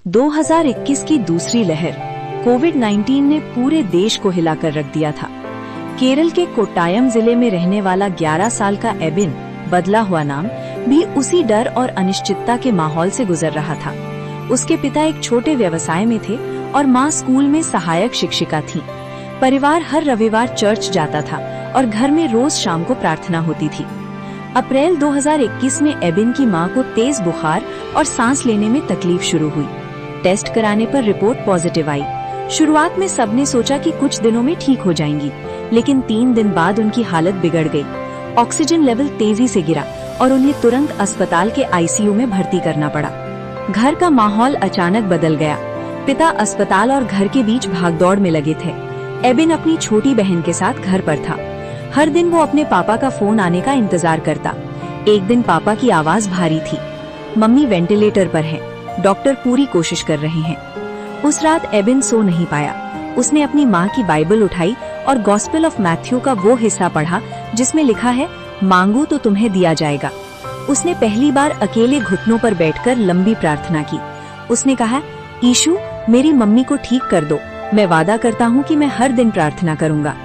2021 की दूसरी लहर कोविड-19 ने पूरे देश को हिलाकर रख दिया था। केरल के कोट्टायम जिले में रहने वाला 11 साल का एबिन, बदला हुआ नाम, भी उसी डर और अनिश्चितता के माहौल से गुजर रहा था। उसके पिता एक छोटे व्यवसाय में थे और माँ स्कूल में सहायक शिक्षिका थी। परिवार हर रविवार चर्च जाता था और घर में रोज शाम को प्रार्थना होती थी। अप्रैल 2021 में एबिन की मां को तेज बुखार और सांस लेने में तकलीफ शुरू हुई। टेस्ट कराने पर रिपोर्ट पॉजिटिव आई। शुरुआत में सबने सोचा कि कुछ दिनों में ठीक हो जाएंगी, लेकिन 3 दिन बाद उनकी हालत बिगड़ गई। ऑक्सीजन लेवल तेजी से गिरा और उन्हें तुरंत अस्पताल के आईसीयू में भर्ती करना पड़ा। घर का माहौल अचानक बदल गया। पिता अस्पताल और घर के बीच भागदौड़ में लगे थे। एबिन अपनी छोटी बहन के साथ घर पर था। हर दिन वो अपने पापा का फोन आने का इंतजार करता। एक दिन पापा की आवाज भारी थी, मम्मी वेंटिलेटर पर हैं, डॉक्टर पूरी कोशिश कर रहे हैं। उस रात एबिन सो नहीं पाया। उसने अपनी माँ की बाइबल उठाई और गॉस्पेल ऑफ मैथ्यू का वो हिस्सा पढ़ा जिसमें लिखा है, मांगो तो तुम्हें दिया जाएगा। उसने पहली बार अकेले घुटनों पर बैठकर लंबी प्रार्थना की। उसने कहा, यीशु मेरी मम्मी को ठीक कर दो, मैं वादा करता हूँ कि मैं हर दिन प्रार्थना करूँगा।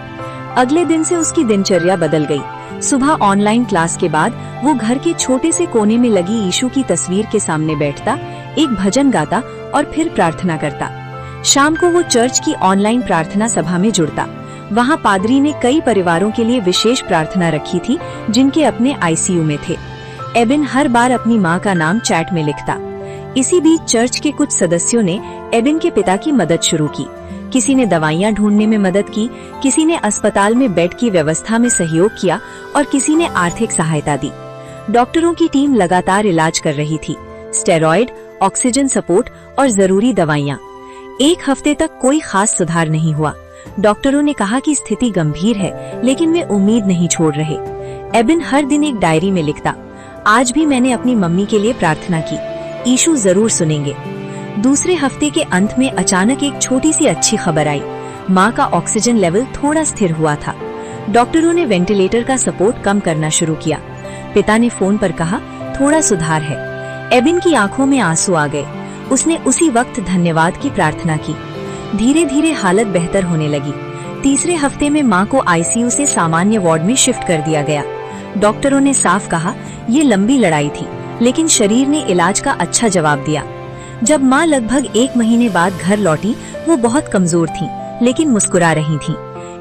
अगले दिन से उसकी दिनचर्या बदल गई। सुबह ऑनलाइन क्लास के बाद वो घर के छोटे से कोने में लगी यीशु की तस्वीर के सामने बैठता, एक भजन गाता और फिर प्रार्थना करता। शाम को वो चर्च की ऑनलाइन प्रार्थना सभा में जुड़ता। वहाँ पादरी ने कई परिवारों के लिए विशेष प्रार्थना रखी थी जिनके अपने आईसीयू में थे। एबिन हर बार अपनी माँ का नाम चैट में लिखता। इसी बीच चर्च के कुछ सदस्यों ने एबिन के पिता की मदद शुरू की। किसी ने दवाइयाँ ढूंढने में मदद की, किसी ने अस्पताल में बेड की व्यवस्था में सहयोग किया और किसी ने आर्थिक सहायता दी। डॉक्टरों की टीम लगातार इलाज कर रही थी, स्टेरॉइड, ऑक्सीजन सपोर्ट और जरूरी दवाइयाँ। 1 हफ्ते तक कोई खास सुधार नहीं हुआ। डॉक्टरों ने कहा कि स्थिति गंभीर है, लेकिन वे उम्मीद नहीं छोड़ रहे। एबिन हर दिन एक डायरी में लिखता, आज भी मैंने अपनी मम्मी के लिए प्रार्थना की, यीशु जरूर सुनेंगे। दूसरे हफ्ते के अंत में अचानक एक छोटी सी अच्छी खबर आई। माँ का ऑक्सीजन लेवल थोड़ा स्थिर हुआ था। डॉक्टरों ने वेंटिलेटर का सपोर्ट कम करना शुरू किया। पिता ने फोन पर कहा, थोड़ा सुधार है। एबिन की आंखों में आंसू आ गए। उसने उसी वक्त धन्यवाद की प्रार्थना की। धीरे धीरे हालत बेहतर होने लगी। तीसरे हफ्ते में माँ को आईसीयू से सामान्य वार्ड में शिफ्ट कर दिया गया। डॉक्टरों ने साफ कहा, ये लंबी लड़ाई थी, लेकिन शरीर ने इलाज का अच्छा जवाब दिया। जब माँ लगभग 1 महीने बाद घर लौटी, वो बहुत कमजोर थीं, लेकिन मुस्कुरा रही थीं।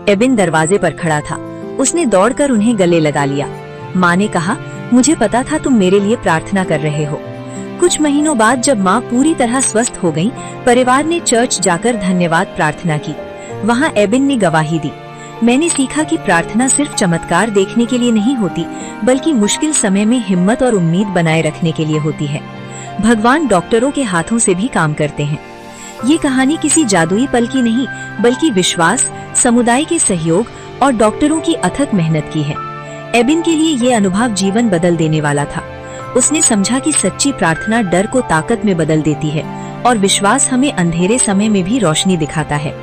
एबिन दरवाजे पर खड़ा था। उसने दौड़कर उन्हें गले लगा लिया। माँ ने कहा, मुझे पता था तुम मेरे लिए प्रार्थना कर रहे हो। कुछ महीनों बाद जब माँ पूरी तरह स्वस्थ हो गईं, परिवार ने चर्च जाकर धन्यवाद प्रार्थना की। वहाँ एबिन ने गवाही दी, मैंने सीखा कि प्रार्थना सिर्फ चमत्कार देखने के लिए नहीं होती, बल्कि मुश्किल समय में हिम्मत और उम्मीद बनाए रखने के लिए होती है। भगवान डॉक्टरों के हाथों से भी काम करते हैं। ये कहानी किसी जादुई पल की नहीं, बल्कि विश्वास, समुदाय के सहयोग और डॉक्टरों की अथक मेहनत की है। एबिन के लिए ये अनुभव जीवन बदल देने वाला था। उसने समझा कि सच्ची प्रार्थना डर को ताकत में बदल देती है और विश्वास हमें अंधेरे समय में भी रोशनी दिखाता है।